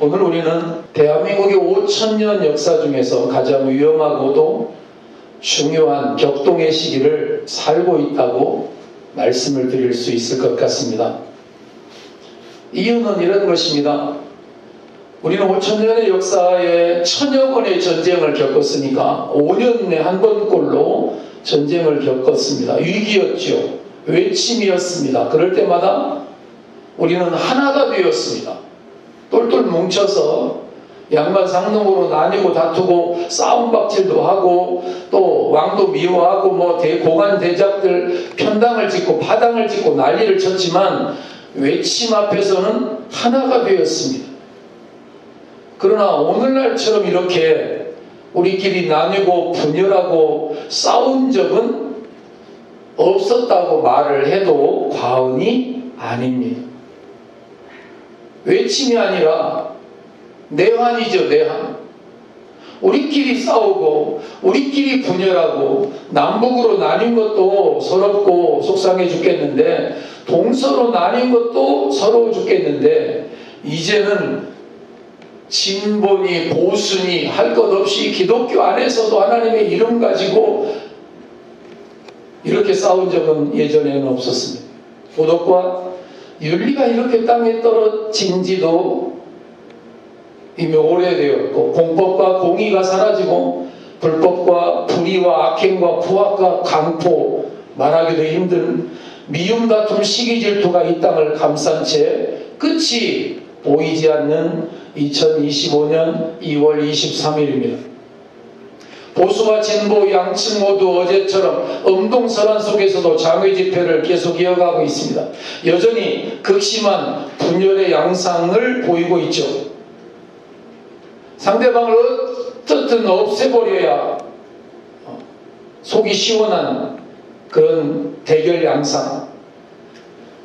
오늘 우리는 대한민국의 5,000년 역사 중에서 가장 위험하고도 중요한 격동의 시기를 살고 있다고 말씀을 드릴 수 있을 것 같습니다. 이유는 이런 것입니다. 우리는 5,000년의 역사에 1,000여 번의 전쟁을 겪었으니까 5년에 한 번꼴로 전쟁을 겪었습니다. 위기였죠. 외침이었습니다. 그럴 때마다 우리는 하나가 되었습니다. 똘똘 뭉쳐서 양반 상놈으로 나뉘고 다투고 싸움박질도 하고 또 왕도 미워하고 뭐 고관 대작들 편당을 짓고 파당을 짓고 난리를 쳤지만 외침 앞에서는 하나가 되었습니다. 그러나 오늘날처럼 이렇게 우리끼리 나뉘고 분열하고 싸운 적은 없었다고 말을 해도 과언이 아닙니다. 외침이 아니라 내환이죠. 내환. 우리끼리 싸우고 우리끼리 분열하고 남북으로 나뉜 것도 서럽고 속상해 죽겠는데 동서로 나뉜 것도 서러워 죽겠는데 이제는 진보니 보수니 할 것 없이 기독교 안에서도 하나님의 이름 가지고 이렇게 싸운 적은 예전에는 없었습니다. 도덕과 윤리가 이렇게 땅에 떨어진 지도 이미 오래되었고 공법과 공의가 사라지고 불법과 불의와 악행과 포악과 강포 말하기도 힘든 미움 다툼 시기 질투가 이 땅을 감싼 채 끝이 보이지 않는 2025년 2월 23일입니다. 보수와 진보 양측 모두 어제처럼 엄동설한 속에서도 장외 집회를 계속 이어가고 있습니다. 여전히 극심한 분열의 양상을 보이고 있죠. 상대방을 어떻든 없애버려야 속이 시원한 그런 대결 양상.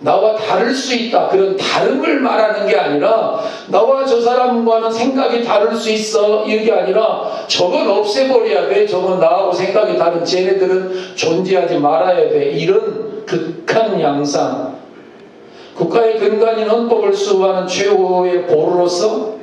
나와 다를 수 있다. 그런 다름을 말하는 게 아니라 나와 저 사람과는 생각이 다를 수 있어. 이게 아니라 저건 없애버려야 돼. 저건 나하고 생각이 다른 쟤네들은 존재하지 말아야 돼. 이런 극한 양상. 국가의 근간인 헌법을 수호하는 최고의 보루로서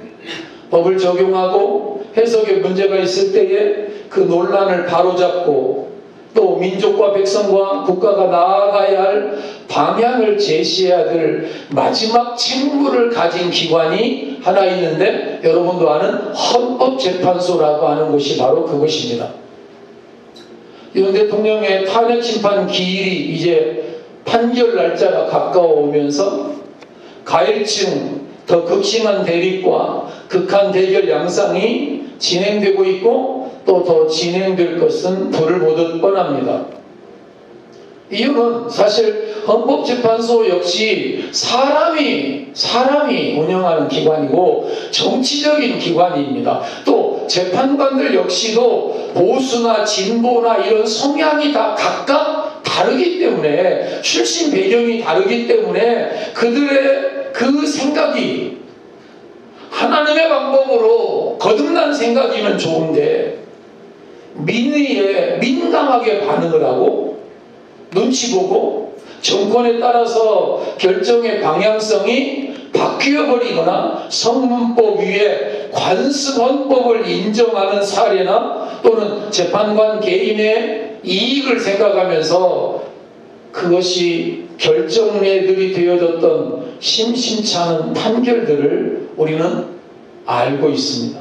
법을 적용하고 해석에 문제가 있을 때에 그 논란을 바로잡고 또 민족과 백성과 국가가 나아가야 할 방향을 제시해야 될 마지막 책무를 가진 기관이 하나 있는데 여러분도 아는 헌법재판소라고 하는 곳이 바로 그것입니다. 윤 대통령의 탄핵 심판 기일이 이제 판결 날짜가 가까워 오면서 가일층 더 극심한 대립과 극한 대결 양상이 진행되고 있고 또 더 진행될 것은 불을 보듯 뻔합니다. 이유는 사실 헌법재판소 역시 사람이 운영하는 기관이고 정치적인 기관입니다. 또 재판관들 역시도 보수나 진보나 이런 성향이 다 각각 다르기 때문에 출신 배경이 다르기 때문에 그들의 그 생각이 하나님의 방법으로 거듭난 생각이면 좋은데 민의에 민감하게 반응을 하고 눈치 보고 정권에 따라서 결정의 방향성이 바뀌어버리거나 성문법 위에 관습헌법을 인정하는 사례나 또는 재판관 개인의 이익을 생각하면서 그것이 결정례들이 되어졌던 심심치 않은 판결들을 우리는 알고 있습니다.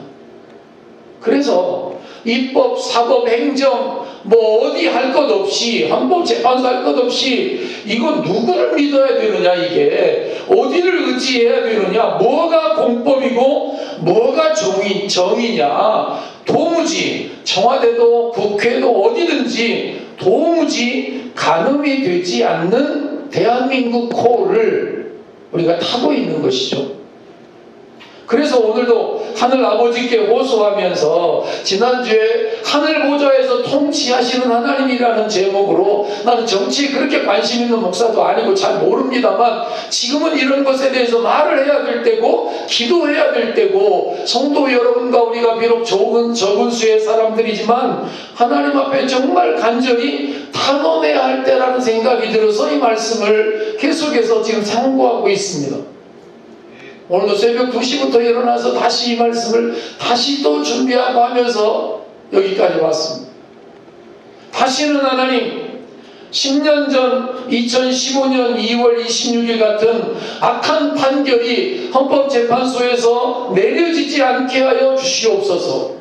그래서 입법, 사법, 행정 뭐 어디 할 것 없이 헌법재판소 할 것 없이 이건 누구를 믿어야 되느냐 이게 어디를 의지해야 되느냐 뭐가 공법이고 뭐가 정의냐 도무지 청와대도 국회도 어디든지 도무지 가늠이 되지 않는 대한민국 코를 우리가 타고 있는 것이죠. 그래서 오늘도 하늘 아버지께 호소하면서 지난주에 하늘 보좌에서 통치하시는 하나님이라는 제목으로 나는 정치에 그렇게 관심 있는 목사도 아니고 잘 모릅니다만 지금은 이런 것에 대해서 말을 해야 될 때고 기도해야 될 때고 성도 여러분과 우리가 비록 적은 수의 사람들이지만 하나님 앞에 정말 간절히 탄원해야 할 때라는 생각이 들어서 이 말씀을 계속해서 지금 상고하고 있습니다. 오늘도 새벽 2시부터 일어나서 다시 이 말씀을 다시 또 준비하고 하면서 여기까지 왔습니다. 다시는 하나님 10년 전 2015년 2월 26일 같은 악한 판결이 헌법재판소에서 내려지지 않게 하여 주시옵소서.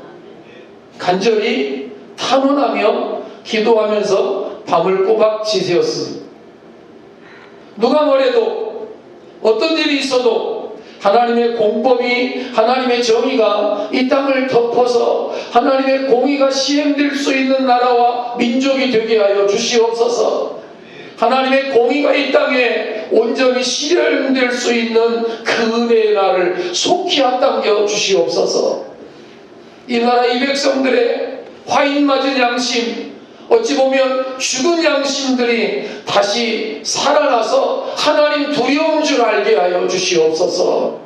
간절히 탄원하며 기도하면서 밤을 꼬박 지새웠습니다. 누가 뭐래도 어떤 일이 있어도 하나님의 공법이, 하나님의 정의가 이 땅을 덮어서 하나님의 공의가 시행될 수 있는 나라와 민족이 되게 하여 주시옵소서. 하나님의 공의가 이 땅에 온전히 실현될 수 있는 그 은혜의 날을 속히 앞당겨 주시옵소서. 이 나라 이 백성들의 화인 맞은 양심, 어찌 보면 죽은 양심들이 다시 살아나서 하나님 두려운 줄 알게 하여 주시옵소서.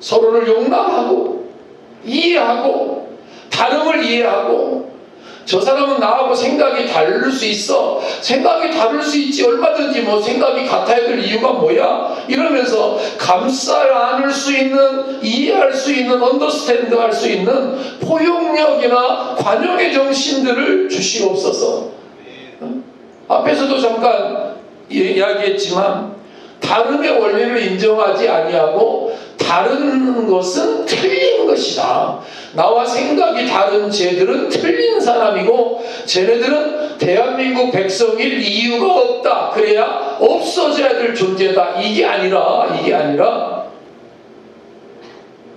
서로를 용납하고 이해하고 다름을 이해하고, 저 사람은 나하고 생각이 다를 수 있어, 생각이 다를 수 있지, 얼마든지 뭐 생각이 같아야 될 이유가 뭐야, 이러면서 감싸 안을 수 있는, 이해할 수 있는, 언더스탠드 할 수 있는 포용력이나 관용의 정신들을 주시옵소서. 앞에서도 잠깐 이야기했지만 다름의 원리를 인정하지 아니하고 다른 것은 틀린 것이다. 나와 생각이 다른 쟤들은 틀린 사람이고 쟤네들은 대한민국 백성일 이유가 없다. 그래야 없어져야 될 존재다. 이게 아니라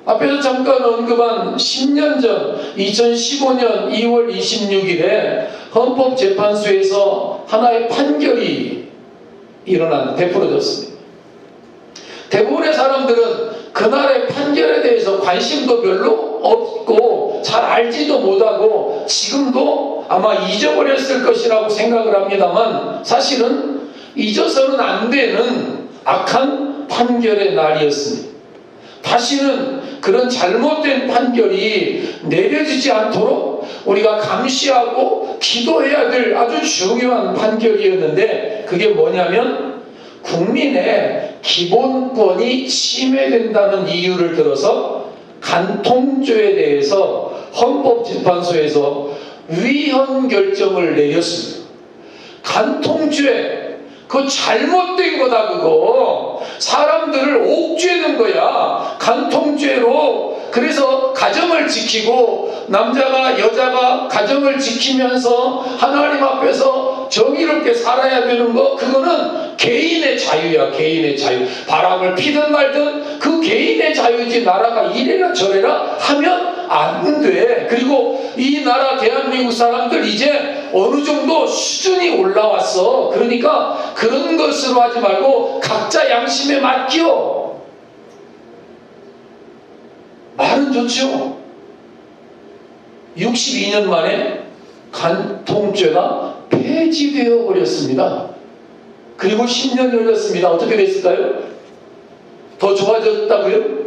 앞에서 잠깐 언급한 10년 전 2015년 2월 26일에 헌법재판소에서 하나의 판결이 베풀어졌습니다. 대부분의 사람들은 그날의 판결에 대해서 관심도 별로 없고 잘 알지도 못하고 지금도 아마 잊어버렸을 것이라고 생각을 합니다만, 사실은 잊어서는 안 되는 악한 판결의 날이었습니다. 다시는 그런 잘못된 판결이 내려지지 않도록 우리가 감시하고 기도해야 될 아주 중요한 판결이었는데, 그게 뭐냐면 국민의 기본권이 침해된다는 이유를 들어서 간통죄에 대해서 헌법재판소에서 위헌 결정을 내렸습니다. 간통죄, 그거 잘못된 거다. 그거 사람들을 옥죄는 거야, 간통죄로. 그래서 가정을 지키고 남자가 여자가 가정을 지키면서 하나님 앞에서 정의롭게 살아야 되는 거, 그거는 개인의 자유야. 개인의 자유. 바람을 피든 말든 그 개인의 자유지, 나라가 이래라 저래라 하면 안 돼. 그리고 이 나라 대한민국 사람들 이제 어느 정도 수준이 올라왔어. 그러니까 그런 것으로 하지 말고 각자 양심에 맡겨. 말은 좋죠. 62년 만에 간통죄가 폐지되어 버렸습니다. 그리고 10년 열렸습니다. 어떻게 됐을까요? 더 좋아졌다고요?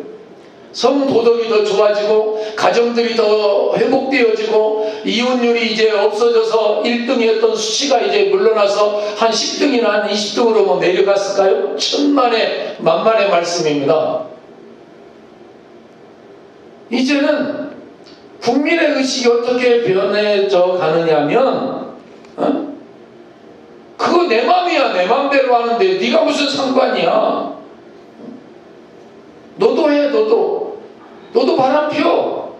성도덕이 더 좋아지고 가정들이 더 회복되어지고 이혼율이 이제 없어져서 1등이었던 수치가 이제 물러나서 한 10등이나 한 20등으로 뭐 내려갔을까요? 천만의 만만의 말씀입니다. 이제는 국민의 의식이 어떻게 변해져 가느냐면, 그거 내 맘이야. 내 맘대로 하는데 네가 무슨 상관이야. 너도 해. 너도 바람 피워.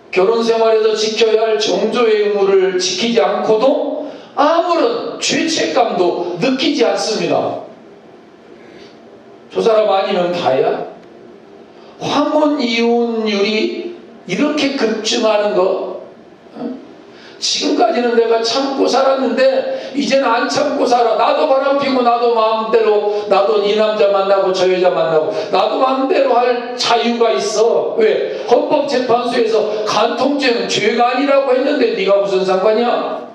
결혼 생활에서 지켜야 할 정조의 의무를 지키지 않고도 아무런 죄책감도 느끼지 않습니다. 저 사람 아니면 다야? 황혼 이혼율이 이렇게 급증하는 거, 지금까지는 내가 참고 살았는데 이제는 안 참고 살아. 나도 바람피고 나도 마음대로, 나도 이 남자 만나고 저 여자 만나고 나도 마음대로 할 자유가 있어. 왜? 헌법재판소에서 간통죄는 죄가 아니라고 했는데 네가 무슨 상관이야?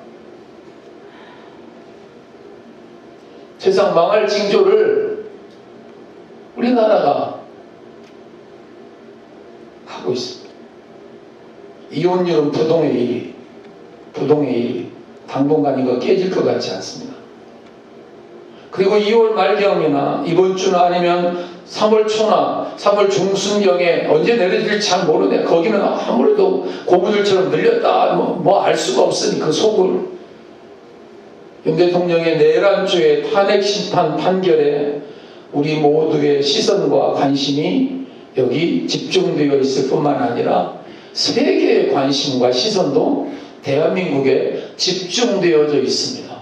세상 망할 징조를 우리나라가 하고 있습니다. 이혼율은 부동의 1위. 당분간 이거 깨질 것 같지 않습니다. 그리고 2월 말경이나 이번 주나 아니면 3월 초나 3월 중순경에 언제 내려질지 잘 모르네. 거기는 아무래도 고무들처럼 늘렸다 뭐 알 수가 없으니 그 속을. 윤 대통령의 내란죄 탄핵 심판 판결에 우리 모두의 시선과 관심이 여기 집중되어 있을 뿐만 아니라 세계의 관심과 시선도 대한민국에 집중되어져 있습니다.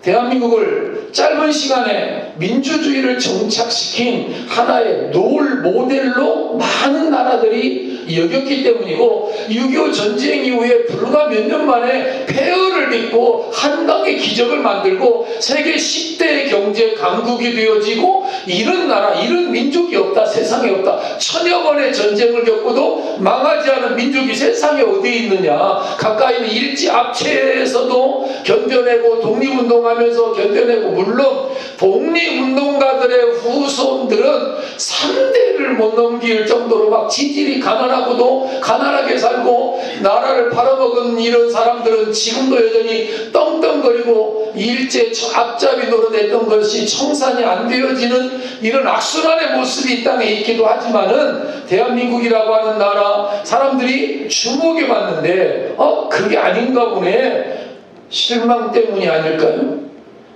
대한민국을 짧은 시간에 민주주의를 정착시킨 하나의 롤 모델로 많은 나라들이 여겼기 때문이고 6.25 전쟁 이후에 불과 몇 년 만에 폐허를 딛고 한강의 기적을 만들고 세계 10대 경제 강국이 되어지고 이런 나라, 이런 민족이 없다, 세상에 없다. 천여 번의 전쟁을 겪고도 망하지 않은 민족이 세상에 어디에 있느냐. 가까이 있는 일제압체에서도 견뎌내고 독립운동하면서 견뎌내고, 물론 독립운동가들의 후손들은 3대를 못 넘길 정도로 막 지질이 가난하고도 가난하게 살고 나라를 팔아먹은 이런 사람들은 지금도 여전히 떵떵거리고 일제 앞잡이 노릇했던 것이 청산이 안 되어지는 이런 악순환의 모습이 이 땅에 있기도 하지만은 대한민국이라고 하는 나라 사람들이 주목해 봤는데 그게 아닌가 보네. 실망 때문이 아닐까요?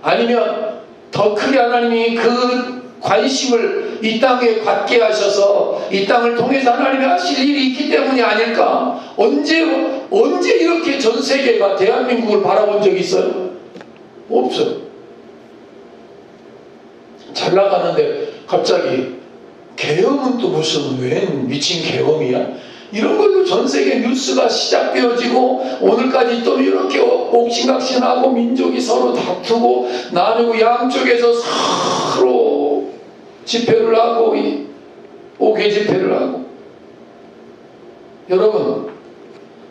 아니면 더 크게 하나님이 그 관심을 이 땅에 갖게 하셔서 이 땅을 통해서 하나님이 하실 일이 있기 때문이 아닐까? 언제 이렇게 전 세계가 대한민국을 바라본 적이 있어요? 없어요. 잘 나가는데 갑자기 계엄은 또 무슨 웬 미친 계엄이야? 이런 걸로 전 세계 뉴스가 시작되어지고 오늘까지 또 이렇게 옥신각신하고 민족이 서로 다투고 나누고 양쪽에서 서로 집회를 하고 옥외 집회를 하고. 여러분,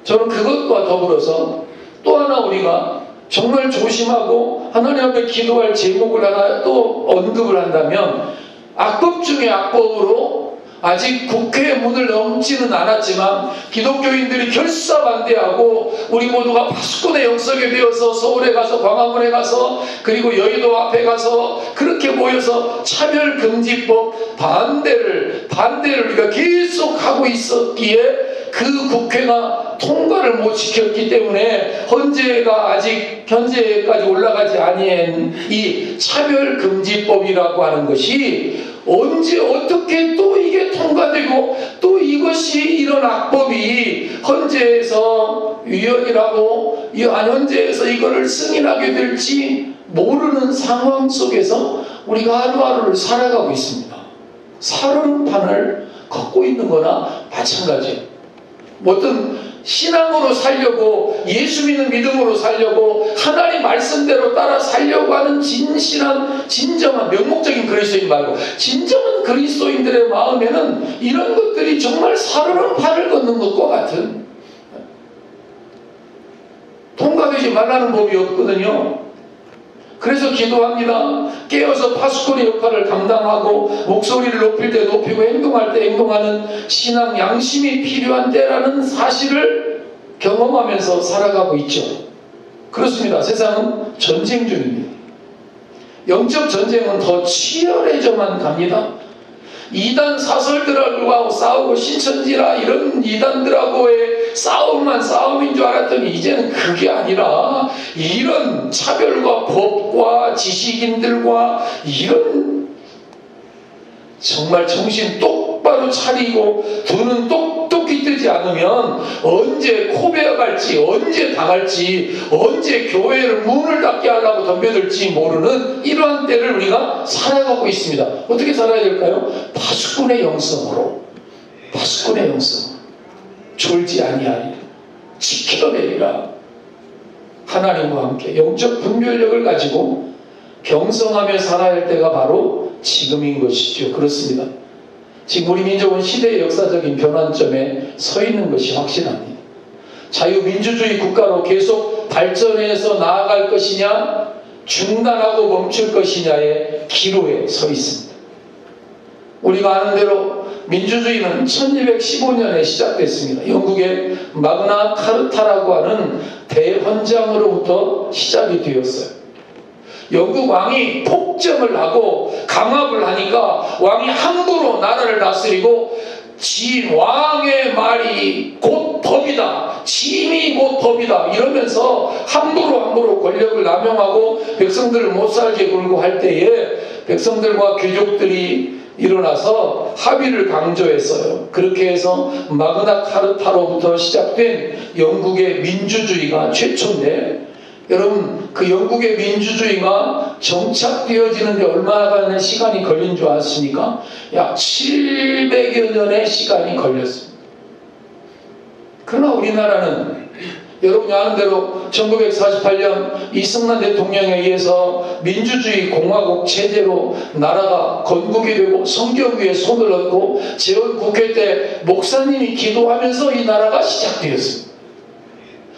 저는 그것과 더불어서 또 하나 우리가 정말 조심하고 하나님 앞에 기도할 제목을 하나 또 언급을 한다면, 악법 중에 악법으로 아직 국회 문을 넘지는 않았지만 기독교인들이 결사반대하고 우리 모두가 파수꾼의 영성에 되어서 서울에 가서 광화문에 가서 그리고 여의도 앞에 가서 그렇게 모여서 차별금지법 반대를 우리가 계속 하고 있었기에 그 국회가 통과를 못 시켰기 때문에 현재까지 올라가지 아니한 이 차별금지법이라고 하는 것이 언제 어떻게 또 이게 통과되고 또 이것이 이런 악법이 헌재에서 위헌이라고 헌재에서 이거를 승인하게 될지 모르는 상황 속에서 우리가 하루하루를 살아가고 있습니다. 살얼음판을 걷고 있는 거나 마찬가지예요. 어떤 신앙으로 살려고, 예수 믿는 믿음으로 살려고, 하나님 말씀대로 따라 살려고 하는 진정한 명목적인 그리스도인 말고 진정한 그리스도인들의 마음에는 이런 것들이 정말 살얼음판을 걷는 것과 같은, 통과되지 말라는 법이 없거든요. 그래서 기도합니다. 깨어서 파수꾼의 역할을 감당하고 목소리를 높일 때 높이고 행동할 때 행동하는 신앙 양심이 필요한 때라는 사실을 경험하면서 살아가고 있죠. 그렇습니다. 세상은 전쟁 중입니다. 영적 전쟁은 더 치열해져만 갑니다. 이단 사설들하고 싸우고 신천지라 이런 이단들하고의 싸움인 줄 알았더니 이제는 그게 아니라 이런 차별과 법과 지식인들과 이런 정말 정신 똑바로 차리고 눈은 똑똑히 뜨지 않으면 언제 코베어갈지, 언제 당할지, 언제 교회를 문을 닫게 하려고 덤벼들지 모르는 이러한 때를 우리가 살아가고 있습니다. 어떻게 살아야 될까요? 파수꾼의 영성으로, 졸지 아니하리라, 지켜내리라. 하나님과 함께 영적 분별력을 가지고 경성하며 살아야 할 때가 바로 지금인 것이죠. 그렇습니다. 지금 우리 민족은 시대의 역사적인 변환점에 서 있는 것이 확실합니다. 자유민주주의 국가로 계속 발전해서 나아갈 것이냐, 중단하고 멈출 것이냐의 기로에 서 있습니다. 우리가 아는 대로 민주주의는 1215년에 시작됐습니다. 영국의 마그나 카르타라고 하는 대헌장으로부터 시작이 되었어요. 영국 왕이 폭정을 하고 강압을 하니까 왕이 함부로 나라를 다스리고 왕의 말이 곧 법이다, 짐이 곧 법이다 이러면서 함부로 권력을 남용하고 백성들을 못살게 굴고 할 때에 백성들과 귀족들이 일어나서 합의를 강조했어요. 그렇게 해서 마그나 카르타로부터 시작된 영국의 민주주의가 최초인데, 여러분 그 영국의 민주주의가 정착되어지는데 얼마나 시간이 걸린 줄 아십니까? 약 700여 년의 시간이 걸렸습니다. 그러나 우리나라는 여러분이 아는 대로 1948년 이승만 대통령에 의해서 민주주의 공화국 체제로 나라가 건국이 되고 성경 위에 손을 얹고 재헌국회 때 목사님이 기도하면서 이 나라가 시작되었습니다.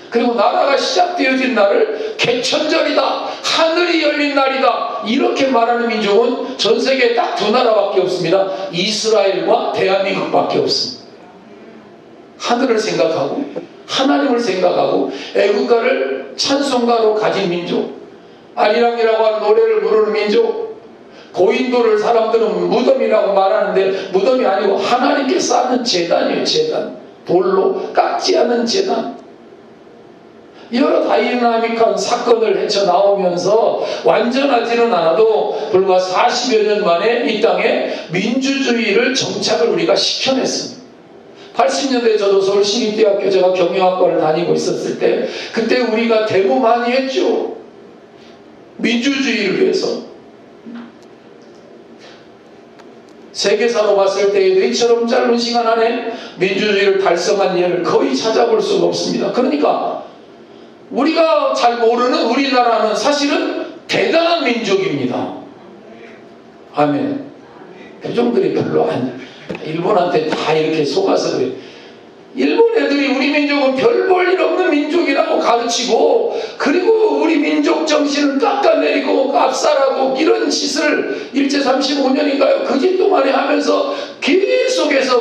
그리고 나라가 시작되어진 날을 개천절이다, 하늘이 열린 날이다 이렇게 말하는 민족은 전 세계에 딱 두 나라밖에 없습니다. 이스라엘과 대한민국밖에 없습니다. 하늘을 생각하고 하나님을 생각하고 애국가를 찬송가로 가진 민족, 아리랑이라고 하는 노래를 부르는 민족, 고인돌을 사람들은 무덤이라고 말하는데 무덤이 아니고 하나님께 쌓는 제단이에요. 제단, 돌로 깎지 않는 제단. 여러 다이나믹한 사건을 헤쳐나오면서 완전하지는 않아도 불과 40여 년 만에 이 땅에 민주주의를 정착을 우리가 시켜냈습니다. 80년대 저도 서울시립대학교 제가 경영학과를 다니고 있었을 때 그때 우리가 데모 많이 했죠. 민주주의를 위해서. 세계사로 봤을 때에도 이처럼 짧은 시간 안에 민주주의를 달성한 예를 거의 찾아볼 수가 없습니다. 그러니까 우리가 잘 모르는 우리나라는 사실은 대단한 민족입니다. 아멘. 표정들이 별로 안, 일본한테 다 이렇게 속아서 그래. 일본 애들이 우리 민족은 별 볼 일 없는 민족이라고 가르치고, 그리고 우리 민족 정신을 깎아내리고 압살하고 이런 짓을 일제 35년인가요? 그 짓 동안에 하면서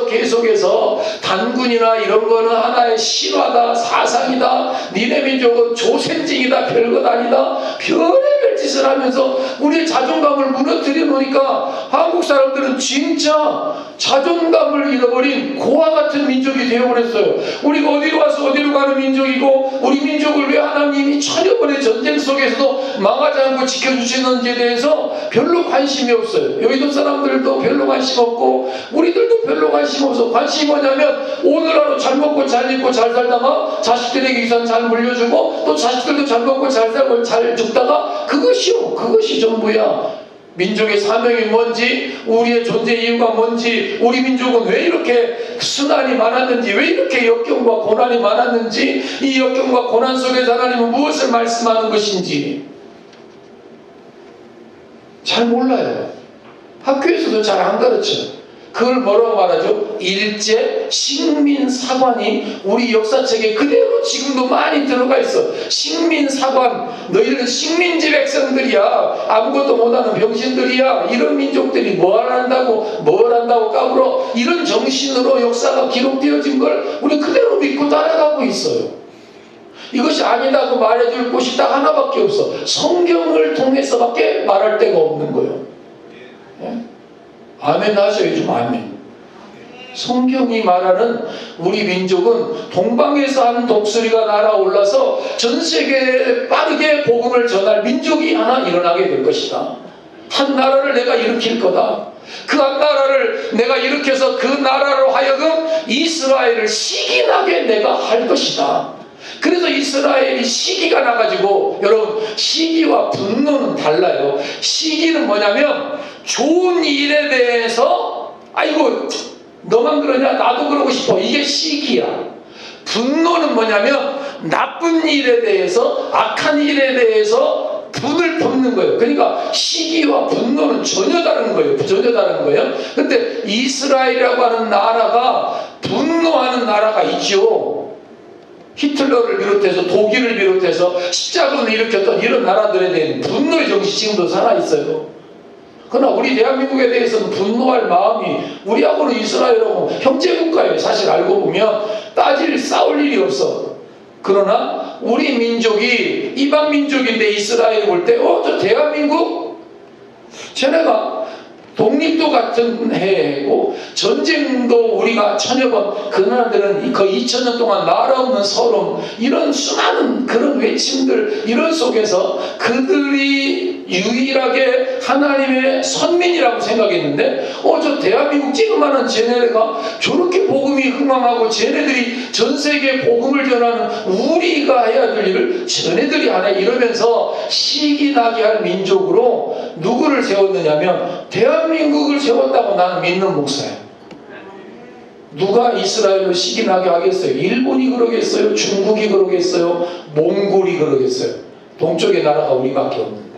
계속해서 단군이나 이런 거는 하나의 신화다, 사상이다, 니네 민족은 조센징이다, 별것 아니다, 별의별 짓을 하면서 우리의 자존감을 무너뜨려 놓으니까 한국 사람들은 진짜 자존감을 잃어버린 고아 같은 민족이 되어버렸어요. 우리가 어디로 와서 어디로 가는 민족이고, 우리 민족을 왜 하나님이 천여 번의 전쟁 속에서도 망하지 않고 지켜주시는지에 대해서 별로 관심이 없어요. 여의도 사람들도 별로 관심 없고 우리들도 별로 관심 없어. 관심이 뭐냐면 오늘 하루 잘 먹고 잘 입고 잘 살다가 자식들에게 유산 잘 물려주고 또 자식들도 잘 먹고 잘 살고 잘 죽다가 그것이 전부야. 민족의 사명이 뭔지, 우리의 존재 이유가 뭔지, 우리 민족은 왜 이렇게 순환이 많았는지, 왜 이렇게 역경과 고난이 많았는지, 이 역경과 고난 속에서 하나님은 무엇을 말씀하는 것인지 잘 몰라요. 학교에서도 잘 안 가르쳐요. 그걸 뭐라고 말하죠? 일제 식민사관이 우리 역사책에 그대로 지금도 많이 들어가 있어. 식민사관, 너희들은 식민지 백성들이야, 아무것도 못하는 병신들이야, 이런 민족들이 뭘 한다고 까불어, 이런 정신으로 역사가 기록되어진 걸 우리 그대로 믿고 따라가고 있어요. 이것이 아니다고 말해줄 곳이 딱 하나밖에 없어. 성경을 통해서밖에 말할 데가 없는 거예요. 예? 아멘 하셔요. 좀 아멘. 성경이 말하는 우리 민족은 동방에서 하는 독수리가 날아올라서 전 세계에 빠르게 복음을 전할 민족이 하나 일어나게 될 것이다. 한 나라를 내가 일으킬 거다. 그 한 나라를 내가 일으켜서 그 나라로 하여금 이스라엘을 시기나게 내가 할 것이다. 그래서 이스라엘이 시기가 나가지고, 여러분 시기와 분노는 달라요. 시기는 뭐냐면 좋은 일에 대해서 아이고 너만 그러냐, 나도 그러고 싶어, 이게 시기야. 분노는 뭐냐면 나쁜 일에 대해서, 악한 일에 대해서 분을 품는 거예요. 그러니까 시기와 분노는 전혀 다른 거예요. 근데 이스라엘이라고 하는 나라가 분노하는 나라가 있죠. 히틀러를 비롯해서 독일을 비롯해서 십자군을 일으켰던 이런 나라들에 대한 분노의 정신이 지금도 살아있어요. 그러나 우리 대한민국에 대해서는 분노할 마음이, 우리하고는 이스라엘하고 형제국가예요. 사실 알고 보면 싸울 일이 없어. 그러나 우리 민족이 이방 민족인데 이스라엘 볼 때 저 대한민국 쟤네가 독립도 같은 해고 전쟁도 우리가 천여 번 그 나라들은 거의 2000년 동안 나라 없는 서름 이런 수많은 그런 외침들 이런 속에서 그들이 유일하게 하나님의 선민이라고 생각했는데 저 대한민국 찌그마한 쟤네가 저렇게 복음이 흥망하고 쟤네들이 전 세계에 복음을 전하는 우리가 해야 될 일을 쟤네들이 하네 이러면서 시기 나게 할 민족으로 누구를 세웠느냐면 대한민국을 세웠다고 나는 믿는 목사예요. 누가 이스라엘로 시기 나게 하겠어요? 일본이 그러겠어요? 중국이 그러겠어요? 몽골이 그러겠어요? 동쪽의 나라가 우리밖에 없는데.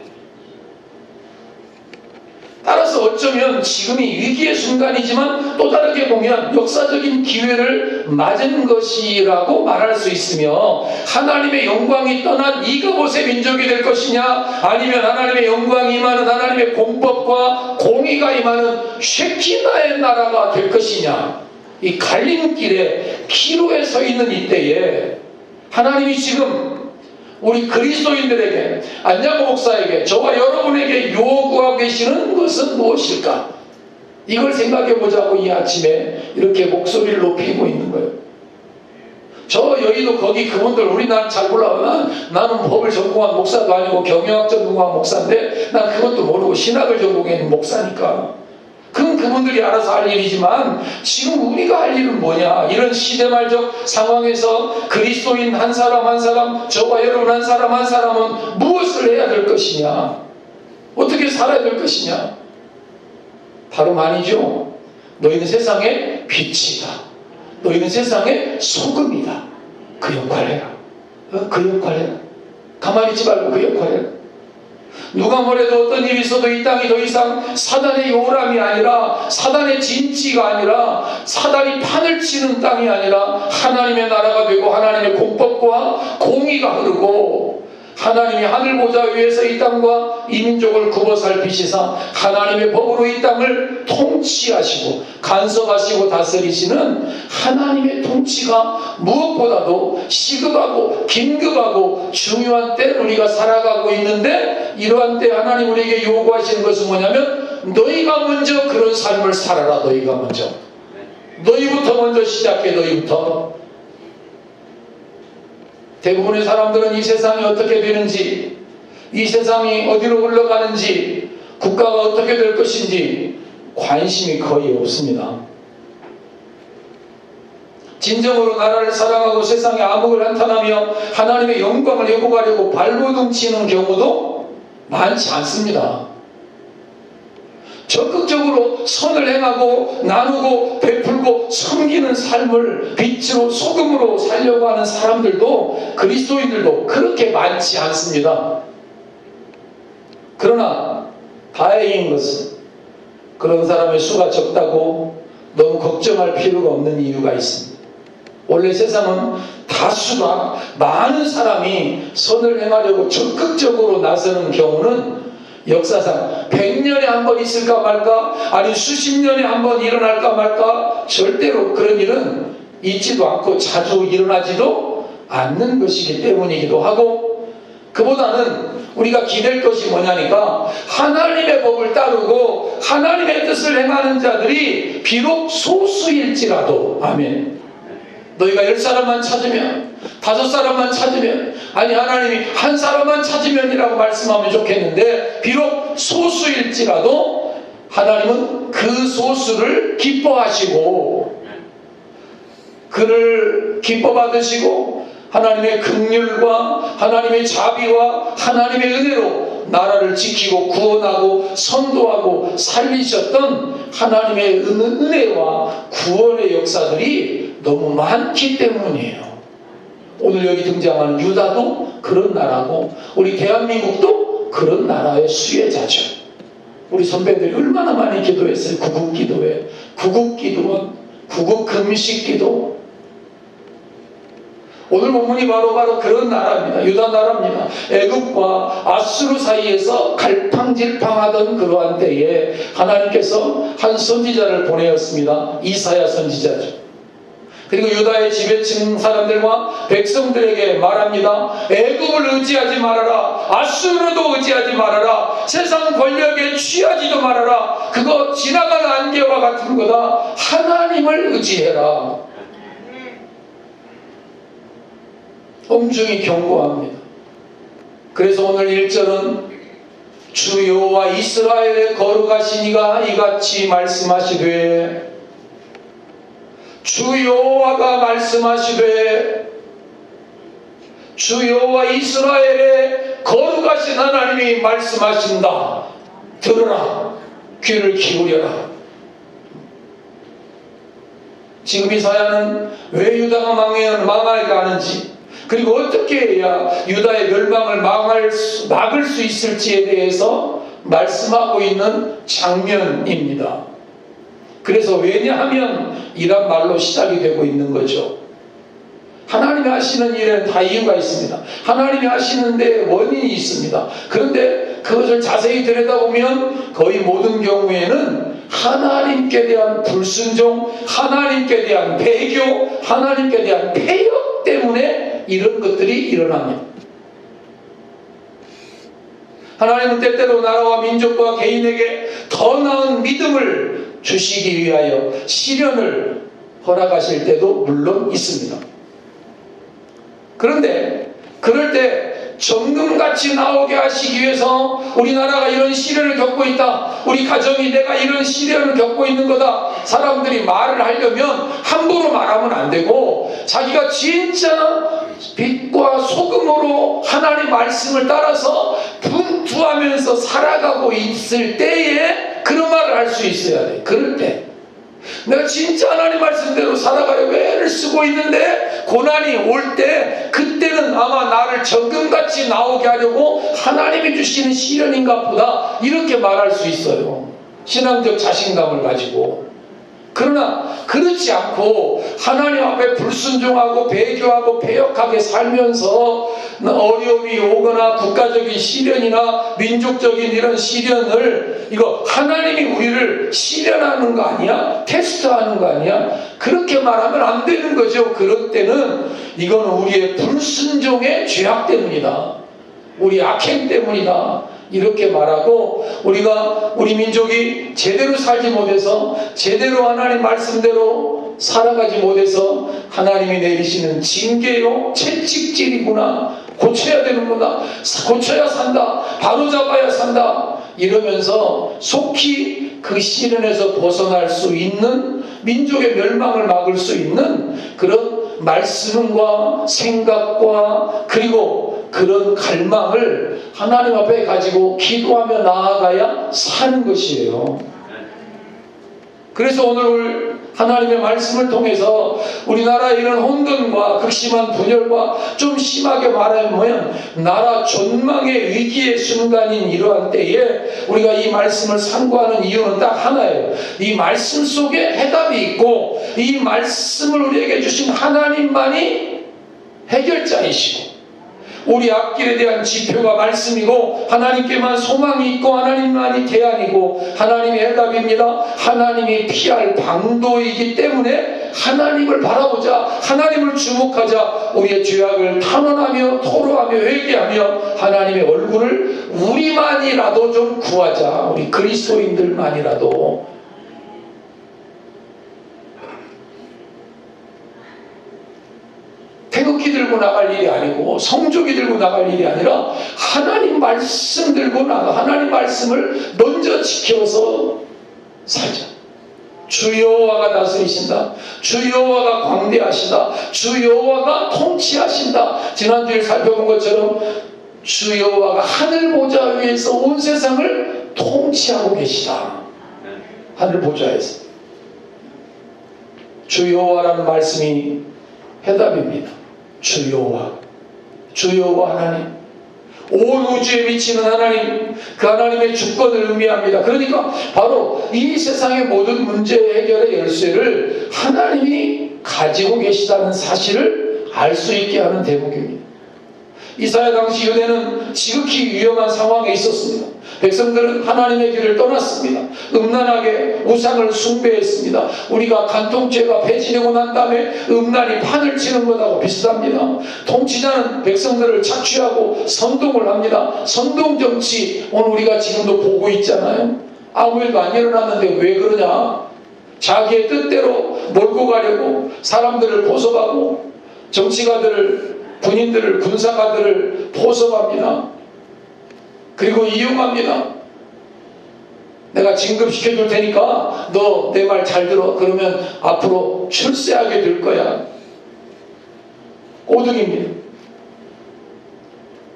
따라서 어쩌면 지금이 위기의 순간이지만 또 다르게 보면 역사적인 기회를 맞은 것이라고 말할 수 있으며 하나님의 영광이 떠난 이그봇의 민족이 될 것이냐 아니면 하나님의 영광이 임하는 하나님의 공법과 공의가 임하는 쉐키나의 나라가 될 것이냐 이 갈림길에 기로에 서 있는 이때에 하나님이 지금 우리 그리스도인들에게 안양호 목사에게 저와 여러분에게 요구하고 계시는 것은 무엇일까? 이걸 생각해 보자고 이 아침에 이렇게 목소리를 높이고 있는 거예요. 저 여의도 거기 그분들 우리나라 잘 몰라. 나는 법을 전공한 목사도 아니고 경영학 전공한 목사인데 난 그것도 모르고 신학을 전공한 목사니까 그건 그분들이 알아서 할 일이지만 지금 우리가 할 일은 뭐냐 이런 시대말적 상황에서 그리스도인 한 사람 한 사람 저와 여러분 한 사람 한 사람은 무엇을 해야 될 것이냐 어떻게 살아야 될 것이냐 다름 아니죠. 너희는 세상의 빛이다. 너희는 세상의 소금이다. 그 역할을 해라. 그 역할을 해라. 가만히 있지 말고 그 역할을 해라. 누가 뭐래도 어떤 일이 있어도 이 땅이 더 이상 사단의 요람이 아니라 사단의 진지가 아니라 사단이 판을 치는 땅이 아니라 하나님의 나라가 되고 하나님의 공법과 공의가 흐르고 하나님이 하늘 보좌 위에서 이 땅과 이 민족을 굽어 살피시사 하나님의 법으로 이 땅을 통치하시고 간섭하시고 다스리시는 하나님의 통치가 무엇보다도 시급하고 긴급하고 중요한 때 우리가 살아가고 있는데 이러한 때 하나님 우리에게 요구하시는 것은 뭐냐면 너희가 먼저 그런 삶을 살아라. 너희가 먼저 너희부터 먼저 시작해. 너희부터. 대부분의 사람들은 이 세상이 어떻게 되는지 이 세상이 어디로 흘러가는지 국가가 어떻게 될 것인지 관심이 거의 없습니다. 진정으로 나라를 사랑하고 세상에 암흑을 한탄하며 하나님의 영광을 회복하려고 발버둥 치는 경우도 많지 않습니다. 적극적으로 선을 행하고 나누고 베풀고 섬기는 삶을 빛으로 소금으로 살려고 하는 사람들도 그리스도인들도 그렇게 많지 않습니다. 그러나 다행인 것은 그런 사람의 수가 적다고 너무 걱정할 필요가 없는 이유가 있습니다. 원래 세상은 다수가 많은 사람이 선을 행하려고 적극적으로 나서는 경우는 역사상 100년에 한 번 있을까 말까 아니 수십 년에 한 번 일어날까 말까 절대로 그런 일은 있지도 않고 자주 일어나지도 않는 것이기 때문이기도 하고 그보다는 우리가 기댈 것이 뭐냐니까 하나님의 법을 따르고 하나님의 뜻을 행하는 자들이 비록 소수일지라도 아멘 너희가 10사람만 찾으면 5사람만 찾으면 아니 하나님이 한 사람만 찾으면이라고 말씀하면 좋겠는데 비록 소수일지라도 하나님은 그 소수를 기뻐하시고 그를 기뻐받으시고 하나님의 긍휼과 하나님의 자비와 하나님의 은혜로 나라를 지키고 구원하고 선도하고 살리셨던 하나님의 은혜와 구원의 역사들이 너무 많기 때문이에요. 오늘 여기 등장하는 유다도 그런 나라고 우리 대한민국도 그런 나라의 수혜자죠. 우리 선배들이 얼마나 많이 기도했어요. 구국기도회, 구국기도원, 구국금식기도. 오늘 본문이 바로 그런 나라입니다. 유다 나라입니다. 애굽과 아수르 사이에서 갈팡질팡하던 그러한 때에 하나님께서 한 선지자를 보내었습니다. 이사야 선지자죠. 그리고 유다의 지배층 사람들과 백성들에게 말합니다. 애굽을 의지하지 말아라. 아수르도 의지하지 말아라. 세상 권력에 취하지도 말아라. 그거 지나가는 안개와 같은 거다. 하나님을 의지해라. 엄중히 경고합니다. 그래서 오늘 1절은 주 여호와 이스라엘의 거룩하시니가 이같이 말씀하시되, 주 여호와가 말씀하시되, 주 여호와 이스라엘의 거룩하신 하나님이 말씀하신다. 들으라. 귀를 기울여라. 지금 이사야는 왜 유다가 망하게 하는지, 그리고 어떻게 해야 유다의 멸망을 막을 수 있을지에 대해서 말씀하고 있는 장면입니다. 그래서 왜냐하면 이란 말로 시작이 되고 있는 거죠. 하나님이 하시는 일에는 다 이유가 있습니다. 하나님이 하시는데 원인이 있습니다. 그런데 그것을 자세히 들여다보면 거의 모든 경우에는 하나님께 대한 불순종, 하나님께 대한 배교, 하나님께 대한 폐역 때문에 이런 것들이 일어납니다. 하나님은 때때로 나라와 민족과 개인에게 더 나은 믿음을 주시기 위하여 시련을 허락하실 때도 물론 있습니다. 그런데 그럴 때 정금같이 나오게 하시기 위해서 우리나라가 이런 시련을 겪고 있다, 우리 가정이 내가 이런 시련을 겪고 있는 거다, 사람들이 말을 하려면 함부로 말하면 안 되고 자기가 진짜 빛과 소금으로 하나님 말씀을 따라서 분투하면서 살아가고 있을 때에 그런 말을 할 수 있어야 돼. 그럴 때 내가 진짜 하나님 말씀대로 살아가려고 애를 쓰고 있는데 고난이 올 때, 그때는 아마 나를 정금같이 나오게 하려고 하나님이 주시는 시련인가 보다, 이렇게 말할 수 있어요. 신앙적 자신감을 가지고. 그러나 그렇지 않고 하나님 앞에 불순종하고 배교하고 배역하게 살면서 어려움이 오거나 국가적인 시련이나 민족적인 이런 시련을, 이거 하나님이 우리를 시련하는 거 아니야? 테스트하는 거 아니야? 그렇게 말하면 안 되는 거죠. 그럴 때는 이건 우리의 불순종의 죄악 때문이다, 우리 악행 때문이다, 이렇게 말하고, 우리 민족이 제대로 살지 못해서, 제대로 하나님 말씀대로 살아가지 못해서 하나님이 내리시는 징계요, 채찍질이구나, 고쳐야 되는구나, 고쳐야 산다, 바로잡아야 산다, 이러면서 속히 그 시련에서 벗어날 수 있는, 민족의 멸망을 막을 수 있는 그런 말씀과 생각과 그리고 그런 갈망을 하나님 앞에 가지고 기도하며 나아가야 사는 것이에요. 그래서 오늘 하나님의 말씀을 통해서 우리나라의 이런 혼돈과 극심한 분열과, 좀 심하게 말하면 나라 존망의 위기의 순간인 이러한 때에 우리가 이 말씀을 상고하는 이유는 딱 하나예요. 이 말씀 속에 해답이 있고, 이 말씀을 우리에게 주신 하나님만이 해결자이시고, 우리 앞길에 대한 지표가 말씀이고, 하나님께만 소망이 있고 하나님만이 대안이고 하나님이 해답입니다. 하나님이 피할 방도이기 때문에 하나님을 바라보자, 하나님을 주목하자, 우리의 죄악을 탄원하며 토로하며 회개하며 하나님의 얼굴을 우리만이라도 좀 구하자. 우리 그리스도인들만이라도. 태극기 들고 나갈 일이 아니고 성조기 들고 나갈 일이 아니라 하나님 말씀 들고 나가, 하나님 말씀을 먼저 지켜서 살자. 주 여호와가 다스리신다, 주 여호와가 광대하시다, 주 여호와가 통치하신다. 지난주에 살펴본 것처럼 주 여호와가 하늘 보좌 위에서 온 세상을 통치하고 계시다. 하늘 보좌에서. 주 여호와라는 말씀이 해답입니다. 주 여호와, 주 여호와 하나님, 온 우주에 미치는 하나님, 그 하나님의 주권을 의미합니다. 그러니까 바로 이 세상의 모든 문제 해결의 열쇠를 하나님이 가지고 계시다는 사실을 알 수 있게 하는 대목입니다. 이사야 당시 유대는 지극히 위험한 상황에 있었습니다. 백성들은 하나님의 길을 떠났습니다. 음란하게 우상을 숭배했습니다. 우리가 간통죄가 폐지되고 난 다음에 음란이 판을 치는 것하고 비슷합니다. 통치자는 백성들을 착취하고 선동을 합니다. 선동정치 오늘 우리가 지금도 보고 있잖아요. 아무 일도 안 일어났는데 왜 그러냐? 자기의 뜻대로 몰고 가려고 사람들을 포섭하고 정치가들을, 군인들을, 군사가들을 포섭합니다. 그리고 이용합니다. 내가 진급시켜 줄 테니까 너 내 말 잘 들어. 그러면 앞으로 출세하게 될 거야. 꼬등입니다.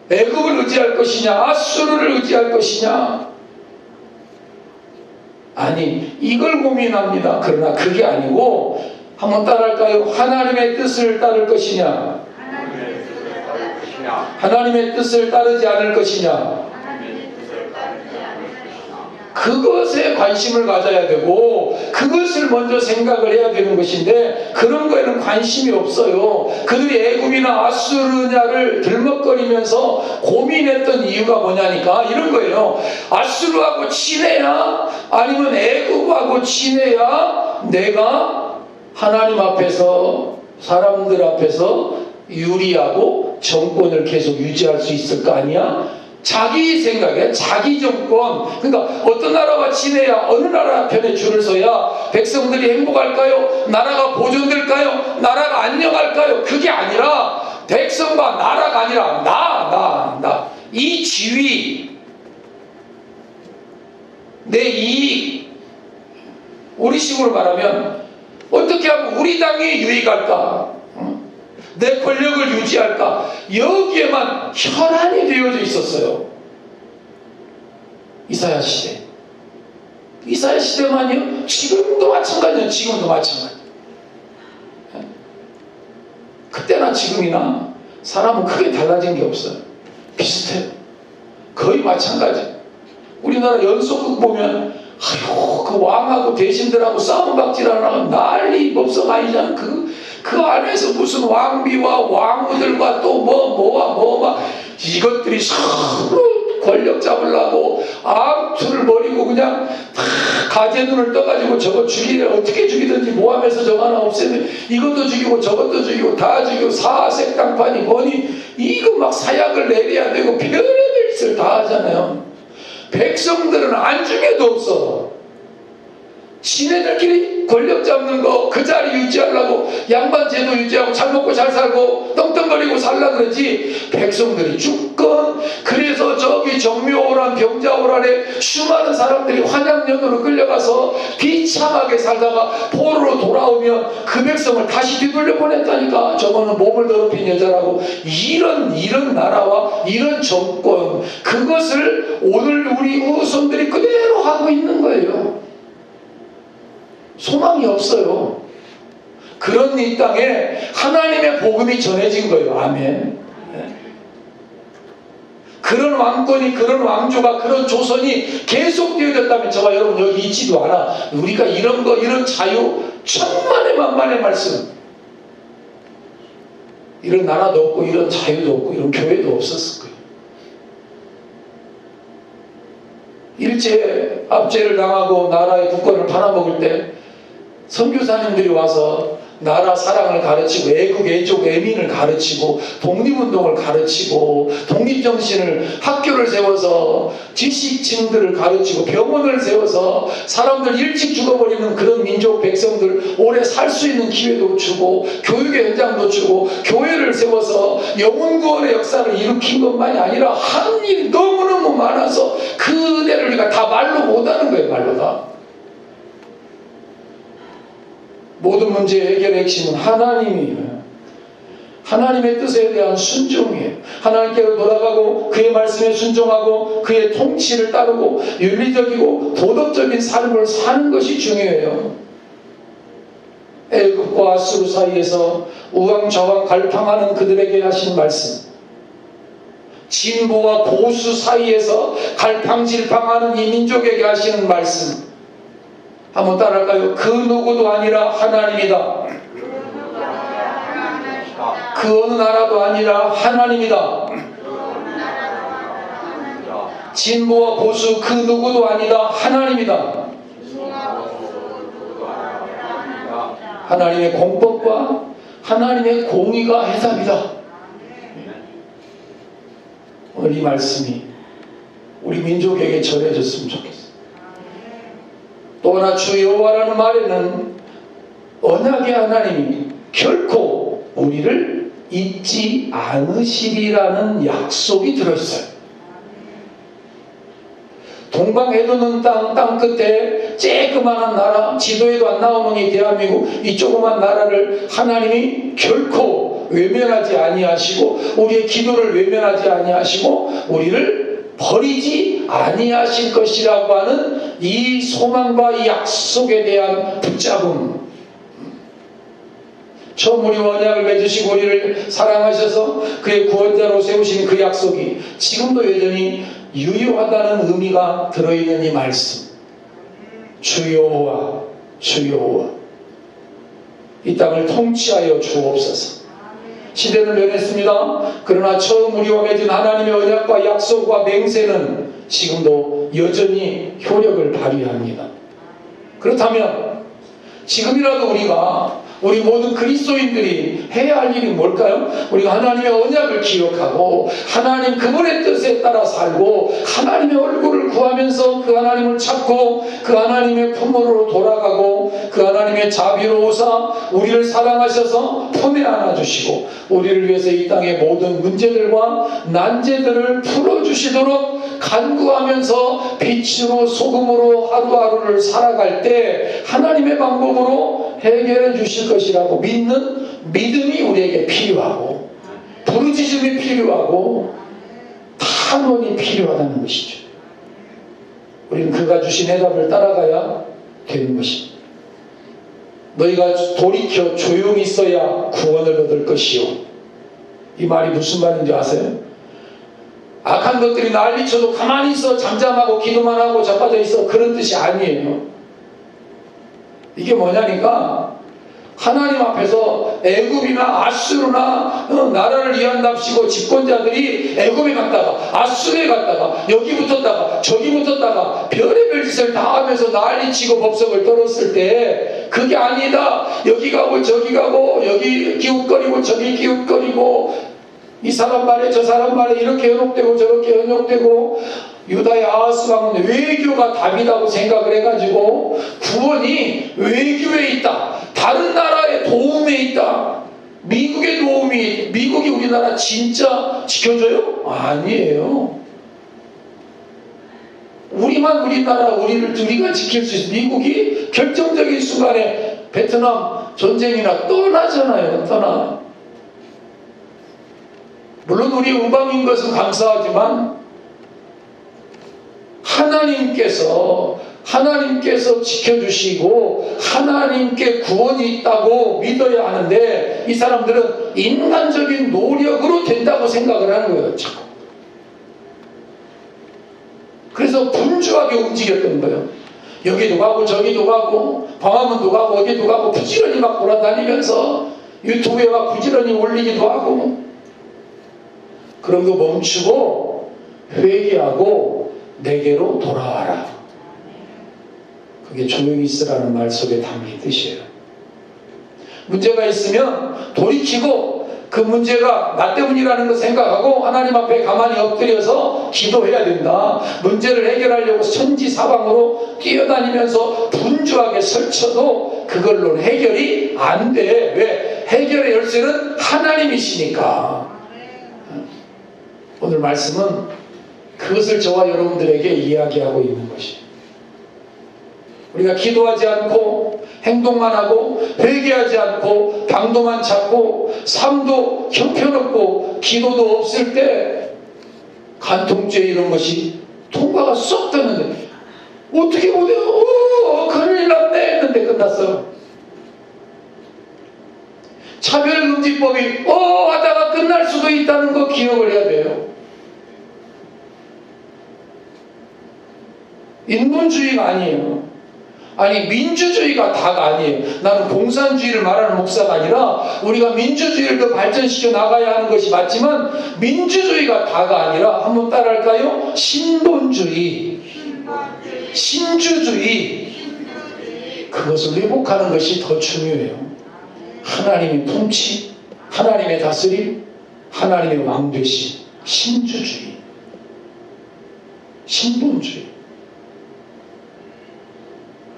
애굽을 의지할 것이냐, 아수르를 의지할 것이냐. 아니, 이걸 고민합니다. 그러나 그게 아니고 한번 따라할까요? 하나님의 뜻을 따를 것이냐, 하나님의 뜻을 따르지 않을 것이냐. 그것에 관심을 가져야 되고 그것을 먼저 생각을 해야 되는 것인데 그런 거에는 관심이 없어요. 그들이 애굽이나 아수르냐를 들먹거리면서 고민했던 이유가 뭐냐니까 이런 거예요. 아수르하고 친해야 아니면 애굽하고 친해야 내가 하나님 앞에서 사람들 앞에서 유리하고 정권을 계속 유지할 수 있을 거 아니야? 자기 생각에 자기 정권, 그러니까 어떤 나라와 친해야 어느 나라 편에 줄을 서야 백성들이 행복할까요? 나라가 보존될까요? 나라가 안녕할까요? 그게 아니라 백성과 나라가 아니라 나 이 지위, 내 이익, 우리식으로 말하면 어떻게 하면 우리 당이 유익할까? 내 권력을 유지할까? 여기에만 혈안이 되어져 있었어요. 이사야 시대. 이사야 시대만요? 지금도 마찬가지예요. 지금도 마찬가지. 그때나 지금이나 사람은 크게 달라진 게 없어요. 비슷해요. 거의 마찬가지. 우리나라 연속극 보면 아유 그 왕하고 대신들하고 싸움박질하는 난리 법석 아니잖아. 그 안에서 무슨 왕비와 왕후들과 또 뭐와 이것들이 서로 권력 잡으려고 암투를 벌이고 그냥 다 가재눈을 떠가지고 저거 죽이려 어떻게 죽이든지 모함해서 저거 하나 없애면 이것도 죽이고 저것도 죽이고 다 죽이고 사색당판이 뭐니 이거 막 사약을 내려야 되고 별의별 짓을 다 하잖아요. 백성들은 안중에도 없어. 지네들끼리 권력 잡는 거 그 자리 유지하려고 양반 제도 유지하고 잘 먹고 잘 살고 떵떵거리고 살라 그러지 백성들이 죽건 그래서 저기 정묘오란 병자오란에 수많은 사람들이 환양연으로 끌려가서 비참하게 살다가 포로로 돌아오면 그 백성을 다시 뒤돌려 보냈다니까. 저거는 몸을 더럽힌 여자라고. 이런 나라와 이런 정권, 그것을 오늘 우리 후손들이 그대로 하고 있는 거예요. 소망이 없어요. 그런 이 땅에 하나님의 복음이 전해진 거예요. 아멘. 그런 왕권이, 그런 왕조가, 그런 조선이 계속 되어졌다면 저와 여러분 여기 있지도 않아. 우리가 이런 거, 이런 자유, 천만의 만만의 말씀. 이런 나라도 없고 이런 자유도 없고 이런 교회도 없었을 거예요. 일제 압제를 당하고 나라의 국권을 팔아먹을 때 선교사님들이 와서 나라 사랑을 가르치고 애국, 애족, 애민을 가르치고 독립운동을 가르치고 독립정신을 학교를 세워서 지식층들을 가르치고 병원을 세워서 사람들 일찍 죽어버리는 그런 민족 백성들 오래 살 수 있는 기회도 주고 교육의 현장도 주고 교회를 세워서 영혼구원의 역사를 일으킨 것만이 아니라 하는 일이 너무너무 많아서 그대를 우리가 다 말로 못하는 거예요. 말로 다. 모든 문제의 해결의 핵심은 하나님이에요. 하나님의 뜻에 대한 순종이에요. 하나님께로 돌아가고 그의 말씀에 순종하고 그의 통치를 따르고 윤리적이고 도덕적인 삶을 사는 것이 중요해요. 애굽과 아수르 사이에서 우왕좌왕 갈팡하는 그들에게 하신 말씀, 진보와 보수 사이에서 갈팡질팡하는 이 민족에게 하시는 말씀, 한번 따라할까요? 그 누구도 아니라 하나님이다. 그 어느 나라도 아니라 하나님이다. 진보와 보수 그 누구도 아니다. 하나님이다. 하나님의 공법과 하나님의 공의가 해답이다. 오늘 이 말씀이 우리 민족에게 전해졌으면 좋겠어요. 또 하나 주 여호와라는 말에는 언약의 하나님이 결코 우리를 잊지 않으시리라는 약속이 들어있어요. 동방해도는 땅 끝에 쬐끄만한 나라, 지도에도 안 나오는 이 대한민국, 이 조그만 나라를 하나님이 결코 외면하지 아니하시고 우리의 기도를 외면하지 아니하시고 우리를 버리지 아니하실 것이라고 하는 이 소망과 이 약속에 대한 붙잡음. 처음 우리와 언약을 맺으시고 우리를 사랑하셔서 그의 구원자로 세우신 그 약속이 지금도 여전히 유효하다는 의미가 들어있는 이 말씀. 주 여호와, 주 여호와, 이 땅을 통치하여 주옵소서. 시대는 변했습니다. 그러나 처음 우리와 맺은 하나님의 언약과 약속과 맹세는 지금도 여전히 효력을 발휘합니다. 그렇다면 지금이라도 우리 모든 그리스도인들이 해야 할 일이 뭘까요? 우리가 하나님의 언약을 기억하고 하나님 그분의 뜻에 따라 살고 하나님의 얼굴을 구하면서 그 하나님을 찾고 그 하나님의 품으로 돌아가고 그 하나님의 자비로우사 우리를 사랑하셔서 품에 안아주시고 우리를 위해서 이 땅의 모든 문제들과 난제들을 풀어주시도록 간구하면서 빛으로 소금으로 하루하루를 살아갈 때 하나님의 방법으로 해결해 주실 것이라고 믿는 믿음이 우리에게 필요하고 부르짖음이 필요하고 탄원이 필요하다는 것이죠. 우리는 그가 주신 해답을 따라가야 되는 것입니다. 너희가 돌이켜 조용히 있어야 구원을 얻을 것이요. 이 말이 무슨 말인지 아세요? 악한 것들이 난리쳐도 가만히 있어 잠잠하고 기도만 하고 자빠져 있어 그런 뜻이 아니에요. 이게 뭐냐니까 하나님 앞에서 애굽이나 아수르나 나라를 위한답시고 집권자들이 애굽에 갔다가 아수르에 갔다가 여기 붙었다가 저기 붙었다가 별의별 짓을 다 하면서 난리치고 법석을 떨었을 때 그게 아니다. 여기 가고 저기 가고 여기 기웃거리고 저기 기웃거리고 이 사람 말에 저 사람 말에 이렇게 현혹되고 저렇게 현혹되고 유다의 아하스 왕은 외교가 답이라고 생각을 해가지고 구원이 외교에 있다. 다른 나라의 도움에 있다. 미국의 도움이 미국이 우리나라 진짜 지켜줘요? 아니에요. 우리만 우리나라 우리를 우리가 지킬 수 있어. 미국이 결정적인 순간에 베트남 전쟁이나 떠나잖아요. 떠나. 물론 우리 우방인 것은 감사하지만 하나님께서 지켜주시고 하나님께 구원이 있다고 믿어야 하는데 이 사람들은 인간적인 노력으로 된다고 생각을 하는 거예요. 자꾸. 그래서 분주하게 움직였던 거예요. 여기도 가고 저기도 가고 광화문도 가고 어디도 가고 부지런히 막 돌아다니면서 유튜브에 막 부지런히 올리기도 하고 그런 거 멈추고 회개하고 내게로 돌아와라. 그게 조용히 있으라는 말 속에 담긴 뜻이에요. 문제가 있으면 돌이키고 그 문제가 나 때문이라는 걸 생각하고 하나님 앞에 가만히 엎드려서 기도해야 된다. 문제를 해결하려고 천지사방으로 뛰어다니면서 분주하게 설쳐도 그걸로는 해결이 안 돼. 왜? 해결의 열쇠는 하나님이시니까. 오늘 말씀은 그것을 저와 여러분들에게 이야기하고 있는 것이에요. 우리가 기도하지 않고 행동만 하고 회개하지 않고 방도만 찾고 삶도 형편없고 기도도 없을 때 간통죄 이런 것이 통과가 쏙 되는데 어떻게 보면 큰일 났네 했는데 끝났어. 차별금지법이 하다가 끝날 수도 있다는 거 기억을 해야 돼요. 인본주의가 아니에요. 아니 민주주의가 다가 아니에요. 나는 공산주의를 말하는 목사가 아니라 우리가 민주주의를 더 발전시켜 나가야 하는 것이 맞지만 민주주의가 다가 아니라 한번 따라할까요? 신본주의, 신주주의, 그것을 회복하는 것이 더 중요해요. 하나님의 통치, 하나님의 다스림, 하나님의 왕되심, 신주주의, 신본주의.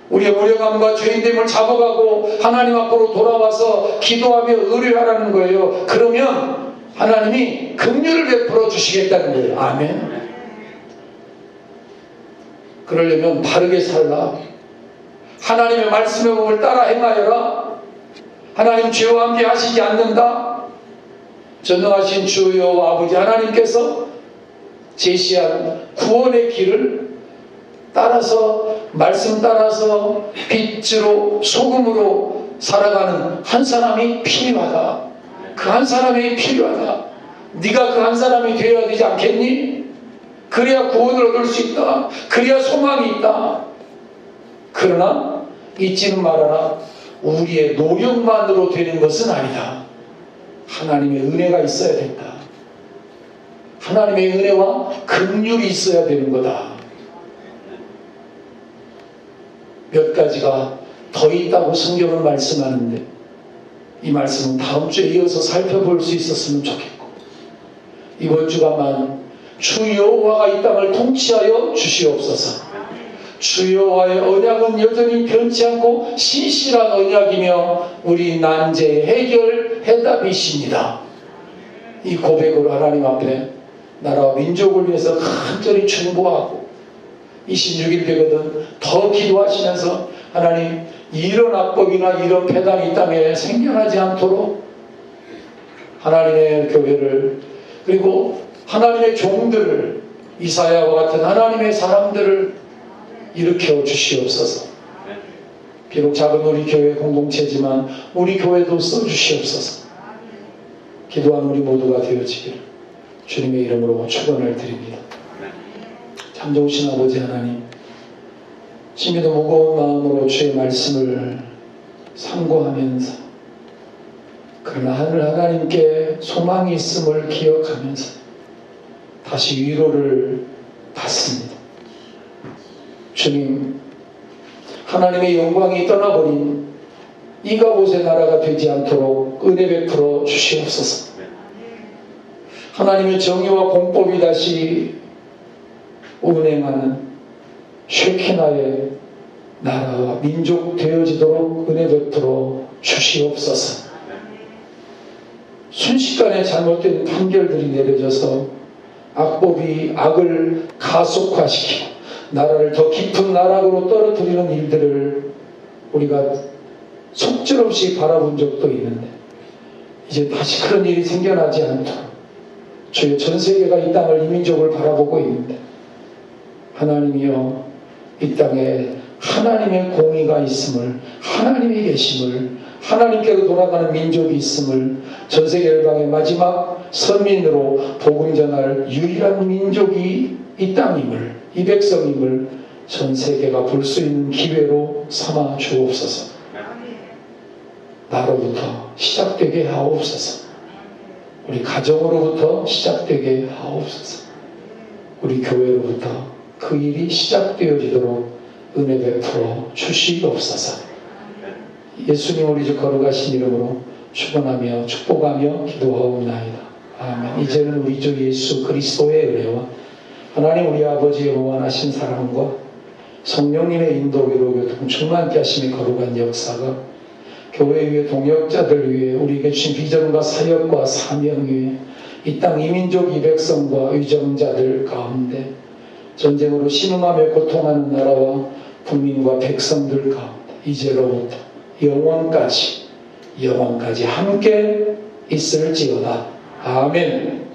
우리의 무력함과 죄인됨을 잡아가고 하나님 앞으로 돌아와서 기도하며 의뢰하라는 거예요. 그러면 하나님이 긍휼을 베풀어 주시겠다는 거예요. 아멘. 그러려면 바르게 살라. 하나님의 말씀의 법을 따라 행하여라. 하나님 주와 함께 하시지 않는다. 전능하신 주 여호와 아버지 하나님께서 제시한 구원의 길을 따라서, 말씀 따라서 빛으로 소금으로 살아가는 한 사람이 필요하다. 그 한 사람이 필요하다. 네가 그 한 사람이 되어야 되지 않겠니? 그래야 구원을 얻을 수 있다. 그래야 소망이 있다. 그러나 잊지는 말아라. 우리의 노력만으로 되는 것은 아니다. 하나님의 은혜가 있어야 된다. 하나님의 은혜와 긍휼이 있어야 되는 거다. 몇 가지가 더 있다고 성경은 말씀하는데 이 말씀은 다음 주에 이어서 살펴볼 수 있었으면 좋겠고, 이번 주간만 주 여호와가 이 땅을 통치하여 주시옵소서. 주 여호와의 언약은 여전히 변치 않고 신실한 언약이며 우리 난제의 해결 해답이십니다. 이 고백으로 하나님 앞에 나라와 민족을 위해서 간절히 충고하고 26일 되거든 더 기도하시면서 하나님 이런 악법이나 이런 배단이 이 땅에 생겨나지 않도록 하나님의 교회를, 그리고 하나님의 종들을, 이사야와 같은 하나님의 사람들을 일으켜 주시옵소서. 비록 작은 우리 교회 공동체지만 우리 교회도 써주시옵소서. 기도한 우리 모두가 되어지기를 주님의 이름으로 축원을 드립니다. 참 좋으신 아버지 하나님, 심히도 무거운 마음으로 주의 말씀을 상고하면서, 그러나 하늘 하나님께 소망이 있음을 기억하면서 다시 위로를 받습니다. 주님, 하나님의 영광이 떠나버린 이가봇의 나라가 되지 않도록 은혜 베풀어 주시옵소서. 하나님의 정의와 공법이 다시 운행하는 쉐키나의 나라와 민족 되어지도록 은혜 베풀어 주시옵소서. 순식간에 잘못된 판결들이 내려져서 악법이 악을 가속화시키고 나라를 더 깊은 나락으로 떨어뜨리는 일들을 우리가 속절없이 바라본 적도 있는데, 이제 다시 그런 일이 생겨나지 않도록 주의 전 세계가 이 땅을, 이 민족을 바라보고 있는데, 하나님이여 이 땅에 하나님의 공의가 있음을, 하나님이 계심을, 하나님께로 돌아가는 민족이 있음을, 전 세계 열방의 마지막 선민으로 복음 전할 유일한 민족이 이 땅임을, 이 백성임을 전 세계가 볼 수 있는 기회로 삼아 주옵소서. 나로부터 시작되게 하옵소서. 우리 가정으로부터 시작되게 하옵소서. 우리 교회로부터 그 일이 시작되어지도록 은혜 베풀어 주시옵소서. 예수님 우리 주 거룩하신 이름으로 축원하며 축복하며 기도하옵나이다. 아멘. 이제는 우리 주 예수 그리스도의 은혜와 하나님 우리 아버지의 무한하신 사랑과 성령님의 인도 위로 교통 충만케 하심의 거룩한 역사가 교회 위에 동역자들 위에 우리에게 주신 비전과 사역과 사명 위에 이 땅 이민족 이 백성과 의정자들 가운데 전쟁으로 신음하며 고통하는 나라와 국민과 백성들 가운데 이제로부터 영원까지 함께 있을지어다. 아멘.